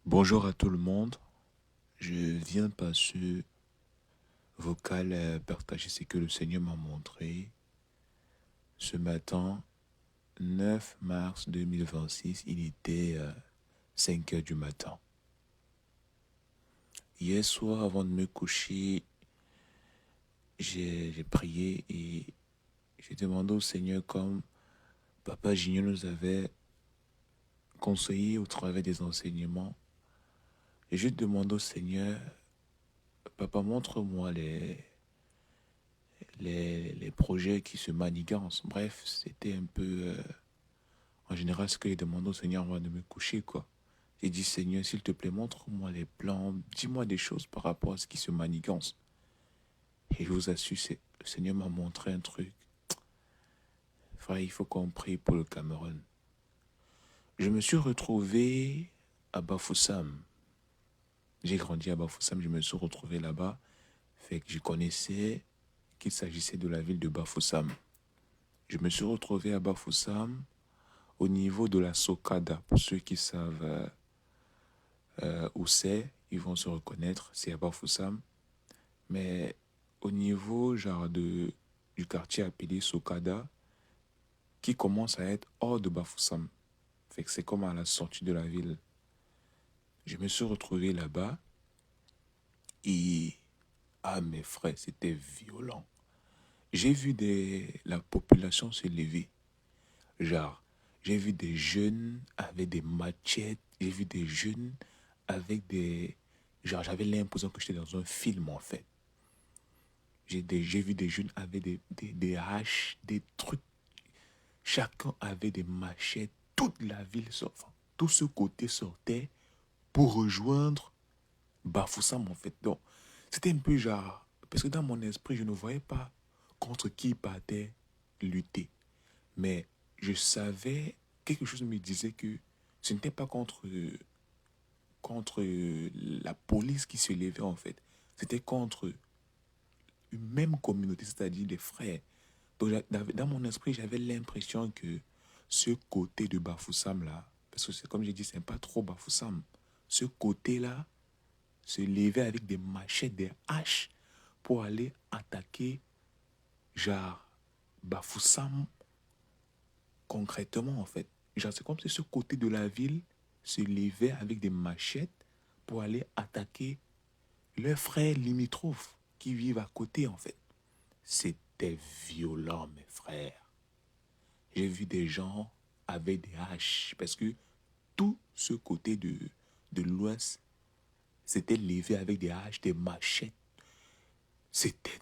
Bonjour à tout le monde. Je viens par ce vocal partager ce que le Seigneur m'a montré ce matin, 9 mars 2026. Il était 5 heures du matin. Hier soir, avant de me coucher, j'ai prié et j'ai demandé au Seigneur, comme Papa Gignon nous avait conseillé au travers des enseignements. Et je demandé au Seigneur, Papa, montre-moi les projets qui se manigancent. Bref, c'était un peu, en général, ce que j'ai demandé au Seigneur avant de me coucher, quoi. J'ai dit, Seigneur, s'il te plaît, montre-moi les plans, dis-moi des choses par rapport à ce qui se manigance. Et je vous assure, le Seigneur m'a montré un truc. Frère, il faut qu'on prie pour le Cameroun. Je me suis retrouvé à Bafoussam. J'ai grandi à Bafoussam, je me suis retrouvé là-bas. Fait que je connaissais qu'il s'agissait de la ville de Bafoussam. Je me suis retrouvé à Bafoussam au niveau de la Sokada. Pour ceux qui savent où c'est, ils vont se reconnaître, c'est à Bafoussam. Mais au niveau genre du quartier appelé Sokada, qui commence à être hors de Bafoussam. Fait que c'est comme à la sortie de la ville. Je me suis retrouvé là-bas et, ah mes frères, c'était violent. J'ai vu la population se lever. Genre, j'ai vu des jeunes avec des machettes, j'ai vu des jeunes avec des... Genre, j'avais l'impression que j'étais dans un film, en fait. J'ai vu des jeunes avec des haches, des trucs. Chacun avait des machettes. Toute la ville sortait. Enfin, tout ce côté sortait pour rejoindre Bafoussam, en fait. Donc, c'était un peu genre... Parce que dans mon esprit, je ne voyais pas contre qui ils partaient lutter. Mais je savais, quelque chose me disait que ce n'était pas contre la police qui se levait, en fait. C'était contre une même communauté, c'est-à-dire des frères. Donc, dans mon esprit, j'avais l'impression que ce côté de Bafoussam là, parce que c'est comme j'ai dit, c'est pas trop Bafoussam, ce côté-là se levait avec des machettes, des haches pour aller attaquer, genre, Bafoussam concrètement, en fait. Genre, c'est comme si ce côté de la ville se levait avec des machettes pour aller attaquer leurs frères limitrophes qui vivent à côté, en fait. C'était violent, mes frères. J'ai vu des gens avec des haches, parce que tout ce côté de l'Ouest s'était levé avec des haches, des machettes. C'était...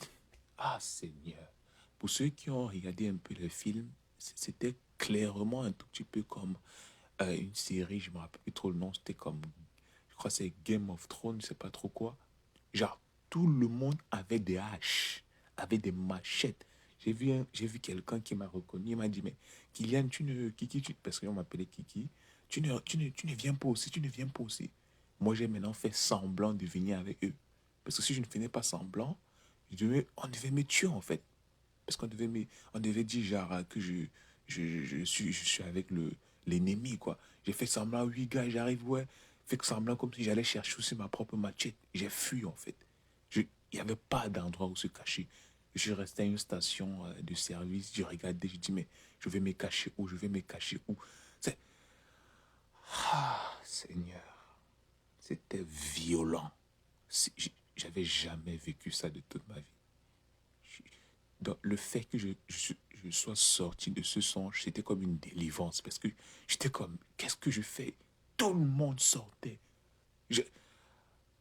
Ah, Seigneur. Pour ceux qui ont regardé un peu le film, c'était clairement un tout petit peu comme une série, je me rappelle plus trop le nom, c'était comme, je crois que c'est Game of Thrones, je sais pas trop quoi. Genre, tout le monde avait des haches, avait des machettes. J'ai vu quelqu'un qui m'a reconnu, il m'a dit, mais Kylian, parce qu'on m'appelait Kiki, tu ne viens pas aussi, tu ne viens pas aussi. Moi, j'ai maintenant fait semblant de venir avec eux. Parce que si je ne faisais pas semblant, on devait me tuer en fait. Parce on devait dire genre que je suis avec l'ennemi, quoi. J'ai fait semblant, oui, gars, j'arrive, ouais. Fait que semblant comme si j'allais chercher aussi ma propre machette. J'ai fui, en fait. Il n'y avait pas d'endroit où se cacher. Je suis resté à une station de service, j'ai regardé, j'ai dit, mais je vais me cacher où, je vais me cacher où. C'est... Ah, Seigneur, c'était violent. J'avais jamais vécu ça de toute ma vie. Donc, le fait que je sois sorti de ce songe, c'était comme une délivrance. Parce que j'étais comme, qu'est-ce que je fais? Tout le monde sortait. Je-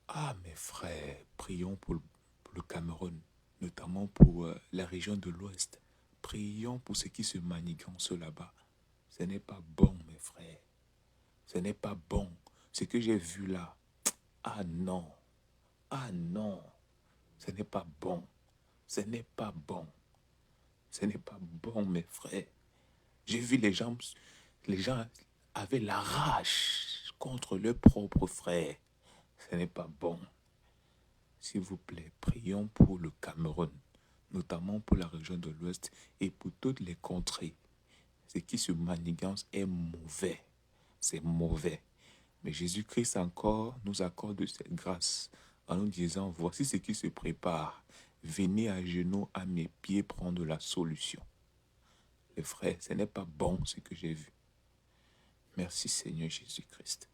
Ah, mes frères, prions pour le Cameroun, notamment pour la région de l'Ouest. Prions pour ce qui se manigance là-bas. Ce n'est pas bon, mes frères. Ce n'est pas bon. Ce que j'ai vu là, ah non, ah non, ce n'est pas bon. Ce n'est pas bon. Ce n'est pas bon, mes frères. J'ai vu les gens avaient la rage contre leurs propres frères. Ce n'est pas bon. S'il vous plaît, prions pour le Cameroun, notamment pour la région de l'Ouest et pour toutes les contrées. Ce qui se manigance est mauvais. C'est mauvais. Mais Jésus-Christ encore nous accorde cette grâce en nous disant, voici ce qui se prépare. Venez à genoux à mes pieds prendre la solution. Les frères, ce n'est pas bon ce que j'ai vu. Merci Seigneur Jésus-Christ.